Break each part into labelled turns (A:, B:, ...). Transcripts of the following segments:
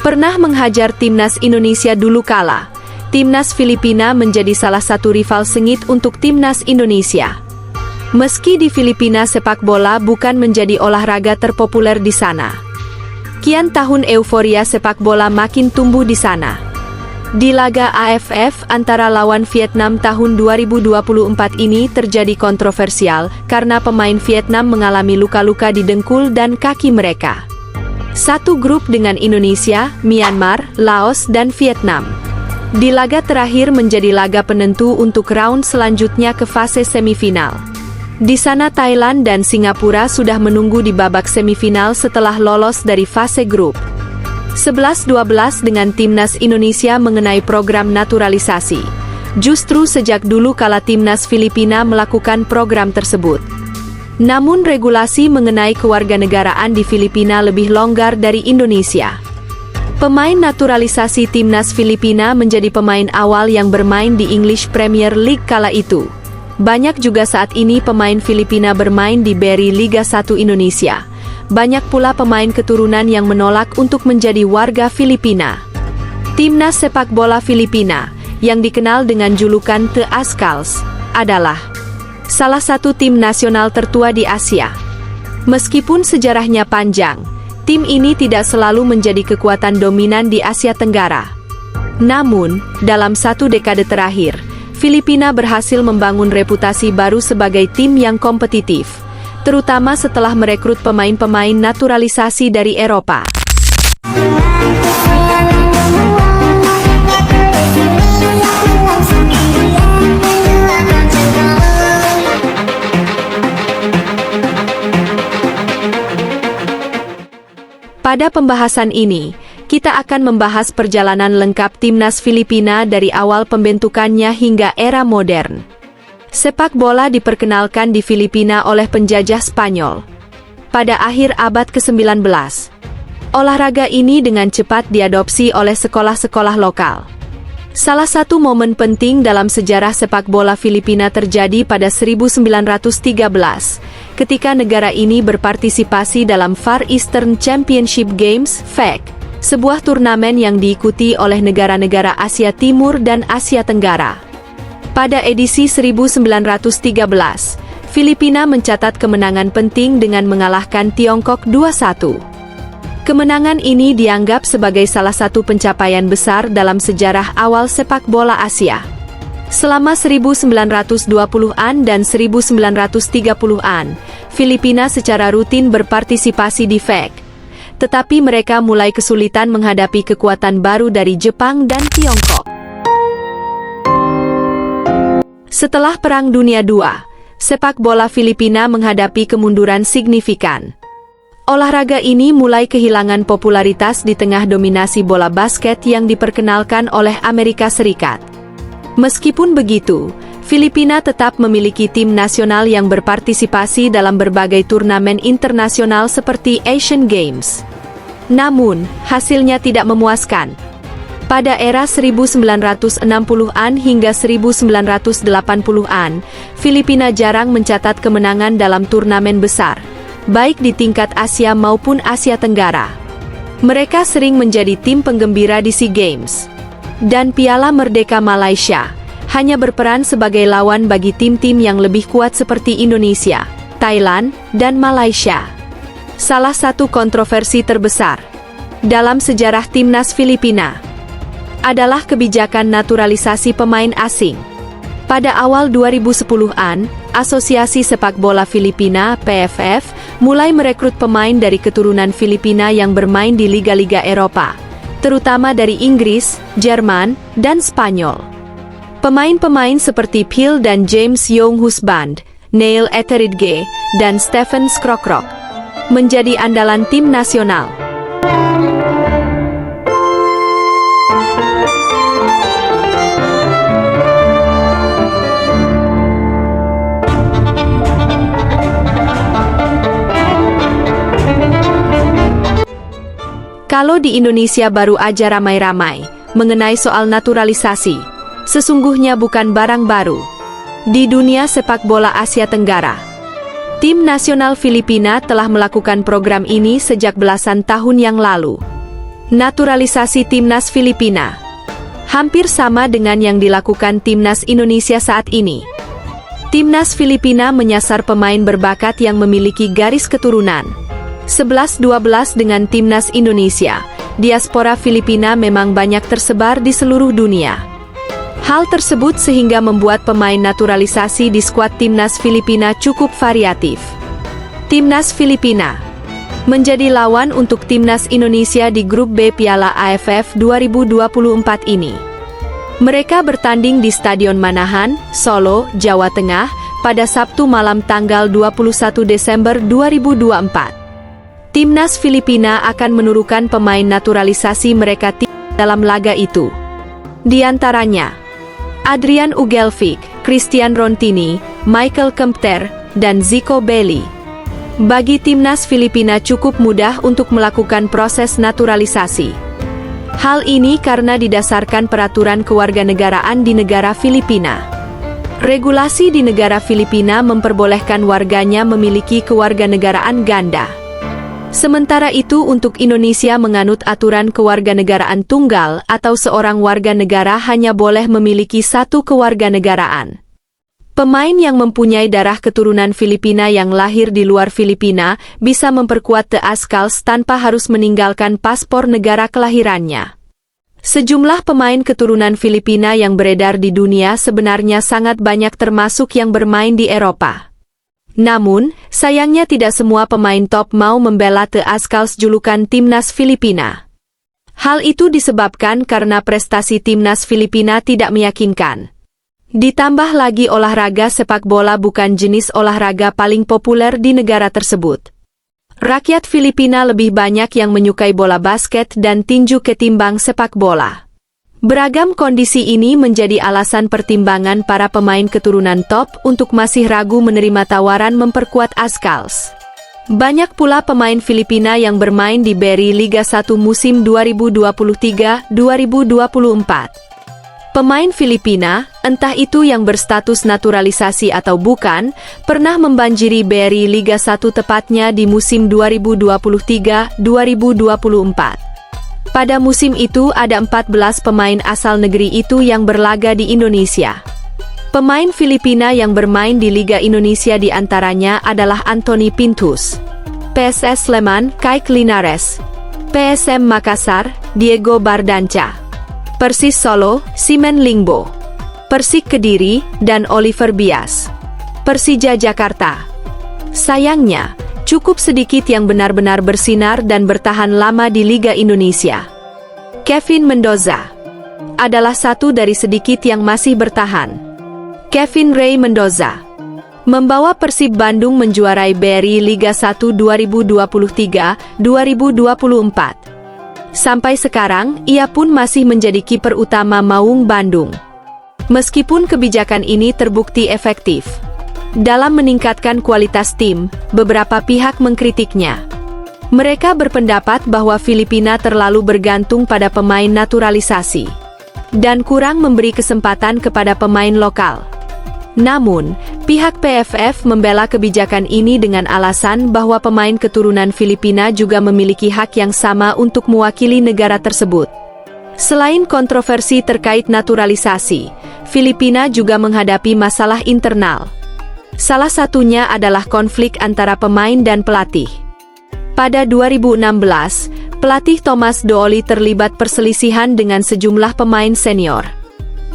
A: Pernah menghajar timnas Indonesia dulu kala, timnas Filipina menjadi salah satu rival sengit untuk timnas Indonesia. Meski di Filipina sepak bola bukan menjadi olahraga terpopuler di sana, kian tahun euforia sepak bola makin tumbuh di sana. Di laga AFF antara lawan Vietnam tahun 2024 ini terjadi kontroversial karena pemain Vietnam mengalami luka-luka di dengkul dan kaki mereka. Satu grup dengan Indonesia, Myanmar, Laos, dan Vietnam. Di laga terakhir menjadi laga penentu untuk round selanjutnya ke fase semifinal. Di sana Thailand dan Singapura sudah menunggu di babak semifinal setelah lolos dari fase grup. 11-12 dengan timnas Indonesia mengenai program naturalisasi. Justru sejak dulu kala timnas Filipina melakukan program tersebut. Namun regulasi mengenai kewarganegaraan di Filipina lebih longgar dari Indonesia. Pemain naturalisasi timnas Filipina menjadi pemain awal yang bermain di English Premier League kala itu. Banyak juga saat ini pemain Filipina bermain di BRI Liga 1 Indonesia. Banyak pula pemain keturunan yang menolak untuk menjadi warga Filipina. Timnas sepak bola Filipina, yang dikenal dengan julukan The Azkals, adalah salah satu tim nasional tertua di Asia. Meskipun sejarahnya panjang, tim ini tidak selalu menjadi kekuatan dominan di Asia Tenggara. Namun, dalam satu dekade terakhir, Filipina berhasil membangun reputasi baru sebagai tim yang kompetitif, terutama setelah merekrut pemain-pemain naturalisasi dari Eropa. Pada pembahasan ini, kita akan membahas perjalanan lengkap timnas Filipina dari awal pembentukannya hingga era modern. Sepak bola diperkenalkan di Filipina oleh penjajah Spanyol pada akhir abad ke-19. Olahraga ini dengan cepat diadopsi oleh sekolah-sekolah lokal. Salah satu momen penting dalam sejarah sepak bola Filipina terjadi pada 1913, ketika negara ini berpartisipasi dalam Far Eastern Championship Games (FEC), sebuah turnamen yang diikuti oleh negara-negara Asia Timur dan Asia Tenggara. Pada edisi 1913, Filipina mencatat kemenangan penting dengan mengalahkan Tiongkok 2-1. Kemenangan ini dianggap sebagai salah satu pencapaian besar dalam sejarah awal sepak bola Asia. Selama 1920-an dan 1930-an, Filipina secara rutin berpartisipasi di FEC, tetapi mereka mulai kesulitan menghadapi kekuatan baru dari Jepang dan Tiongkok. Setelah Perang Dunia II, sepak bola Filipina menghadapi kemunduran signifikan. Olahraga ini mulai kehilangan popularitas di tengah dominasi bola basket yang diperkenalkan oleh Amerika Serikat. Meskipun begitu, Filipina tetap memiliki tim nasional yang berpartisipasi dalam berbagai turnamen internasional seperti Asian Games. Namun, hasilnya tidak memuaskan. Pada era 1960-an hingga 1980-an, Filipina jarang mencatat kemenangan dalam turnamen besar, baik di tingkat Asia maupun Asia Tenggara. Mereka sering menjadi tim penggembira di SEA Games dan Piala Merdeka Malaysia, hanya berperan sebagai lawan bagi tim-tim yang lebih kuat seperti Indonesia, Thailand, dan Malaysia. Salah satu kontroversi terbesar dalam sejarah timnas Filipina adalah kebijakan naturalisasi pemain asing. Pada awal 2010-an, Asosiasi Sepak Bola Filipina (PFF) mulai merekrut pemain dari keturunan Filipina yang bermain di liga-liga Eropa, terutama dari Inggris, Jerman, dan Spanyol. Pemain-pemain seperti Phil dan James Young Husband, Neil Etheridge, dan Stephen Scrockrok menjadi andalan tim nasional. Kalau di Indonesia baru aja ramai-ramai mengenai soal naturalisasi, sesungguhnya bukan barang baru. Di dunia sepak bola Asia Tenggara, tim nasional Filipina telah melakukan program ini sejak belasan tahun yang lalu. Naturalisasi timnas Filipina hampir sama dengan yang dilakukan timnas Indonesia saat ini. Timnas Filipina menyasar pemain berbakat yang memiliki garis keturunan 11-12 dengan timnas Indonesia. Diaspora Filipina memang banyak tersebar di seluruh dunia. Hal tersebut sehingga membuat pemain naturalisasi di skuad timnas Filipina cukup variatif. Timnas Filipina menjadi lawan untuk timnas Indonesia di grup B Piala AFF 2024 ini. Mereka bertanding di Stadion Manahan, Solo, Jawa Tengah, pada Sabtu malam tanggal 21 Desember 2024. Timnas Filipina akan menurunkan pemain naturalisasi mereka dalam laga itu. Di antaranya, Adrian Ugelvic, Christian Rontini, Michael Kempter, dan Zico Bailey. Bagi timnas Filipina cukup mudah untuk melakukan proses naturalisasi. Hal ini karena didasarkan peraturan kewarganegaraan di negara Filipina. Regulasi di negara Filipina memperbolehkan warganya memiliki kewarganegaraan ganda. Sementara itu untuk Indonesia menganut aturan kewarganegaraan tunggal atau seorang warga negara hanya boleh memiliki satu kewarganegaraan. Pemain yang mempunyai darah keturunan Filipina yang lahir di luar Filipina bisa memperkuat The Ascals tanpa harus meninggalkan paspor negara kelahirannya. Sejumlah pemain keturunan Filipina yang beredar di dunia sebenarnya sangat banyak termasuk yang bermain di Eropa. Namun, sayangnya tidak semua pemain top mau membela The Ascals julukan timnas Filipina. Hal itu disebabkan karena prestasi timnas Filipina tidak meyakinkan. Ditambah lagi olahraga sepak bola bukan jenis olahraga paling populer di negara tersebut. Rakyat Filipina lebih banyak yang menyukai bola basket dan tinju ketimbang sepak bola. Beragam kondisi ini menjadi alasan pertimbangan para pemain keturunan top untuk masih ragu menerima tawaran memperkuat Ascals. Banyak pula pemain Filipina yang bermain di BRI Liga 1 musim 2023-2024. Pemain Filipina, entah itu yang berstatus naturalisasi atau bukan, pernah membanjiri BRI Liga 1 tepatnya di musim 2023-2024. Pada musim itu ada 14 pemain asal negeri itu yang berlaga di Indonesia. Pemain Filipina yang bermain di Liga Indonesia di antaranya adalah Anthony Pintus, PSS Sleman, Kaik Linares, PSM Makassar, Diego Bardanca, Persis Solo, Simen Lingbo, Persik Kediri, dan Oliver Bias, Persija Jakarta. Sayangnya, cukup sedikit yang benar-benar bersinar dan bertahan lama di Liga Indonesia. Kevin Mendoza adalah satu dari sedikit yang masih bertahan. Kevin Ray Mendoza membawa Persib Bandung menjuarai BRI Liga 1 2023-2024. Sampai sekarang, ia pun masih menjadi kiper utama Maung Bandung. Meskipun kebijakan ini terbukti efektif dalam meningkatkan kualitas tim, beberapa pihak mengkritiknya. Mereka berpendapat bahwa Filipina terlalu bergantung pada pemain naturalisasi dan kurang memberi kesempatan kepada pemain lokal. Namun, pihak PFF membela kebijakan ini dengan alasan bahwa pemain keturunan Filipina juga memiliki hak yang sama untuk mewakili negara tersebut. Selain kontroversi terkait naturalisasi, Filipina juga menghadapi masalah internal. Salah satunya adalah konflik antara pemain dan pelatih. Pada 2016, pelatih Thomas Dooley terlibat perselisihan dengan sejumlah pemain senior.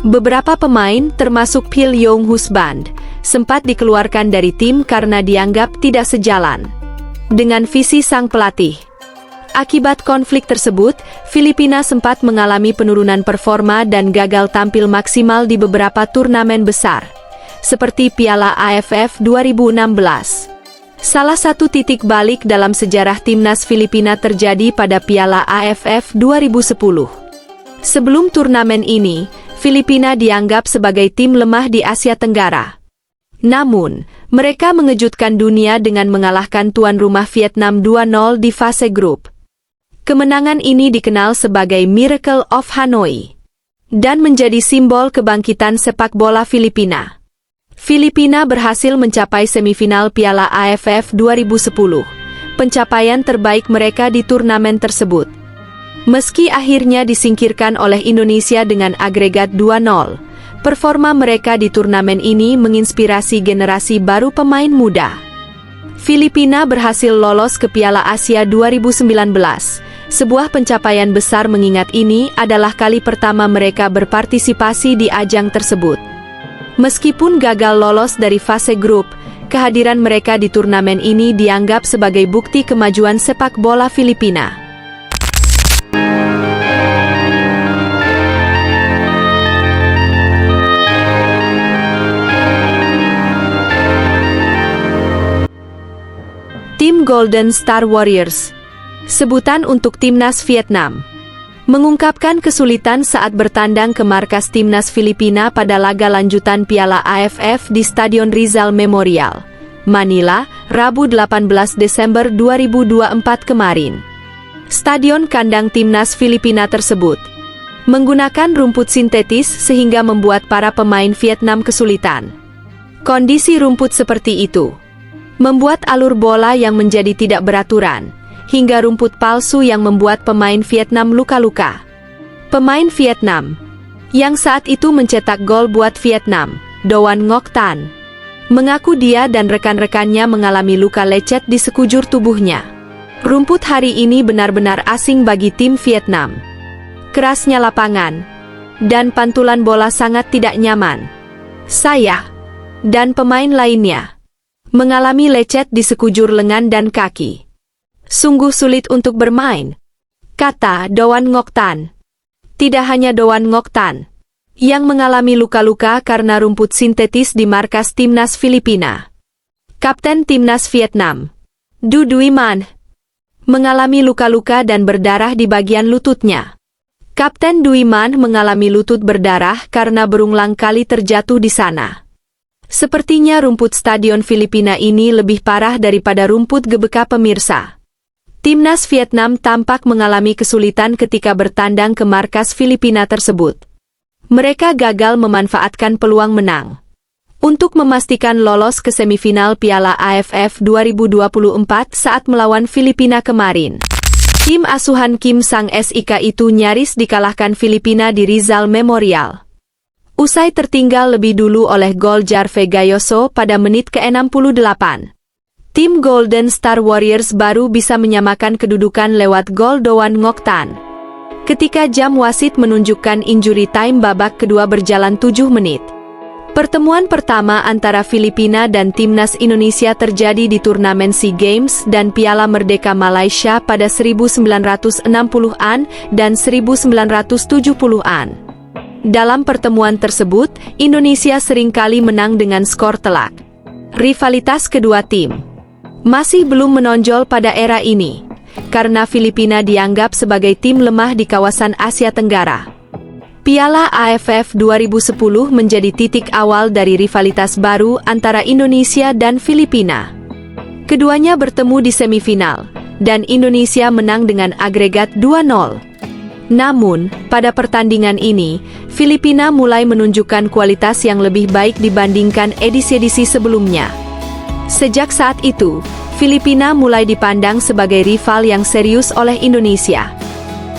A: Beberapa pemain, termasuk Phil Young Husband, sempat dikeluarkan dari tim karena dianggap tidak sejalan dengan visi sang pelatih. Akibat konflik tersebut, Filipina sempat mengalami penurunan performa dan gagal tampil maksimal di beberapa turnamen besar, seperti Piala AFF 2016. Salah satu titik balik dalam sejarah timnas Filipina terjadi pada Piala AFF 2010. Sebelum turnamen ini, Filipina dianggap sebagai tim lemah di Asia Tenggara. Namun, mereka mengejutkan dunia dengan mengalahkan tuan rumah Vietnam 2-0 di fase grup. Kemenangan ini dikenal sebagai Miracle of Hanoi dan menjadi simbol kebangkitan sepak bola Filipina. Filipina berhasil mencapai semifinal Piala AFF 2010, pencapaian terbaik mereka di turnamen tersebut. Meski akhirnya disingkirkan oleh Indonesia dengan agregat 2-0, performa mereka di turnamen ini menginspirasi generasi baru pemain muda. Filipina berhasil lolos ke Piala Asia 2019, sebuah pencapaian besar mengingat ini adalah kali pertama mereka berpartisipasi di ajang tersebut. Meskipun gagal lolos dari fase grup, kehadiran mereka di turnamen ini dianggap sebagai bukti kemajuan sepak bola Filipina. Tim Golden Star Warriors, sebutan untuk Timnas Vietnam, mengungkapkan kesulitan saat bertandang ke markas Timnas Filipina pada laga lanjutan Piala AFF di Stadion Rizal Memorial, Manila, Rabu 18 Desember 2024 kemarin. Stadion kandang Timnas Filipina tersebut menggunakan rumput sintetis sehingga membuat para pemain Vietnam kesulitan. Kondisi rumput seperti itu membuat alur bola yang menjadi tidak beraturan, hingga rumput palsu yang membuat pemain Vietnam luka-luka. Pemain Vietnam yang saat itu mencetak gol buat Vietnam, Doan Ngoc Tan, mengaku dia dan rekan-rekannya mengalami luka lecet di sekujur tubuhnya. Rumput hari ini benar-benar asing bagi tim Vietnam. Kerasnya lapangan dan pantulan bola sangat tidak nyaman. Saya dan pemain lainnya mengalami lecet di sekujur lengan dan kaki. Sungguh sulit untuk bermain, kata Doan Ngoc Tan. Tidak hanya Doan Ngoc Tan yang mengalami luka-luka karena rumput sintetis di markas Timnas Filipina. Kapten Timnas Vietnam, Du Duy Man, mengalami luka-luka dan berdarah di bagian lututnya. Kapten Duy Man mengalami lutut berdarah karena berulang kali terjatuh di sana. Sepertinya rumput stadion Filipina ini lebih parah daripada rumput GBK pemirsa. Timnas Vietnam tampak mengalami kesulitan ketika bertandang ke markas Filipina tersebut. Mereka gagal memanfaatkan peluang menang untuk memastikan lolos ke semifinal Piala AFF 2024 saat melawan Filipina kemarin. Tim asuhan Kim Sang-sik itu nyaris dikalahkan Filipina di Rizal Memorial. Usai tertinggal lebih dulu oleh gol Jarve Gayoso pada menit ke-68. Tim Golden Star Warriors baru bisa menyamakan kedudukan lewat gol Doan Ngoc Tan ketika jam wasit menunjukkan injury time babak kedua berjalan 7 menit. Pertemuan pertama antara Filipina dan Timnas Indonesia terjadi di turnamen SEA Games dan Piala Merdeka Malaysia pada 1960-an dan 1970-an. Dalam pertemuan tersebut, Indonesia seringkali menang dengan skor telak. Rivalitas kedua tim masih belum menonjol pada era ini, karena Filipina dianggap sebagai tim lemah di kawasan Asia Tenggara. Piala AFF 2010 menjadi titik awal dari rivalitas baru antara Indonesia dan Filipina. Keduanya bertemu di semifinal, dan Indonesia menang dengan agregat 2-0. Namun, pada pertandingan ini, Filipina mulai menunjukkan kualitas yang lebih baik dibandingkan edisi-edisi sebelumnya. Sejak saat itu, Filipina mulai dipandang sebagai rival yang serius oleh Indonesia.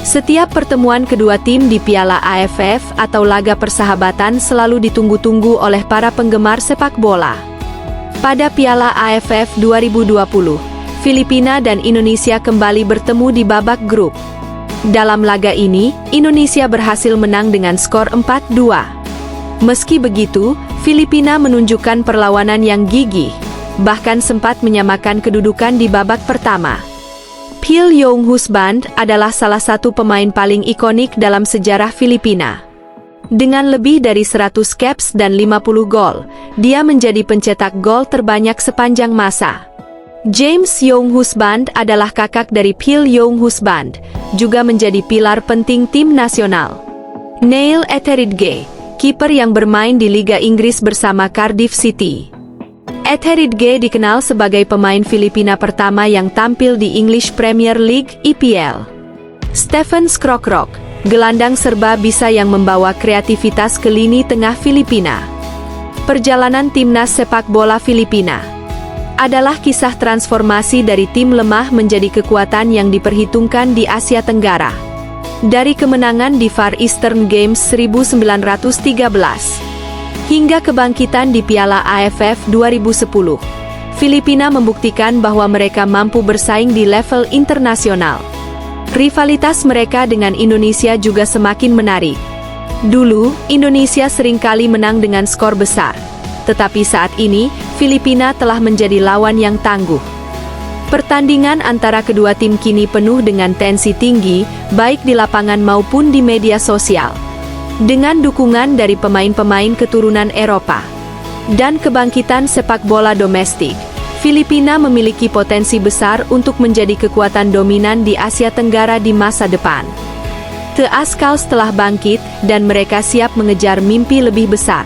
A: Setiap pertemuan kedua tim di Piala AFF atau laga persahabatan selalu ditunggu-tunggu oleh para penggemar sepak bola. Pada Piala AFF 2020, Filipina dan Indonesia kembali bertemu di babak grup. Dalam laga ini, Indonesia berhasil menang dengan skor 4-2. Meski begitu, Filipina menunjukkan perlawanan yang gigih, bahkan sempat menyamakan kedudukan di babak pertama. Phil Young Husband adalah salah satu pemain paling ikonik dalam sejarah Filipina. Dengan lebih dari 100 caps dan 50 gol, dia menjadi pencetak gol terbanyak sepanjang masa. James Young Husband adalah kakak dari Phil Young Husband, juga menjadi pilar penting tim nasional. Neil Etheridge, kiper yang bermain di Liga Inggris bersama Cardiff City. Etheridge dikenal sebagai pemain Filipina pertama yang tampil di English Premier League (EPL). Stephen Scrockrok, gelandang serba bisa yang membawa kreativitas ke lini tengah Filipina. Perjalanan timnas sepak bola Filipina adalah kisah transformasi dari tim lemah menjadi kekuatan yang diperhitungkan di Asia Tenggara. Dari kemenangan di Far Eastern Games 1913 hingga kebangkitan di Piala AFF 2010, Filipina membuktikan bahwa mereka mampu bersaing di level internasional. Rivalitas mereka dengan Indonesia juga semakin menarik. Dulu, Indonesia seringkali menang dengan skor besar, tetapi saat ini, Filipina telah menjadi lawan yang tangguh. Pertandingan antara kedua tim kini penuh dengan tensi tinggi, baik di lapangan maupun di media sosial. Dengan dukungan dari pemain-pemain keturunan Eropa dan kebangkitan sepak bola domestik, Filipina memiliki potensi besar untuk menjadi kekuatan dominan di Asia Tenggara di masa depan. The Azkals telah bangkit, dan mereka siap mengejar mimpi lebih besar.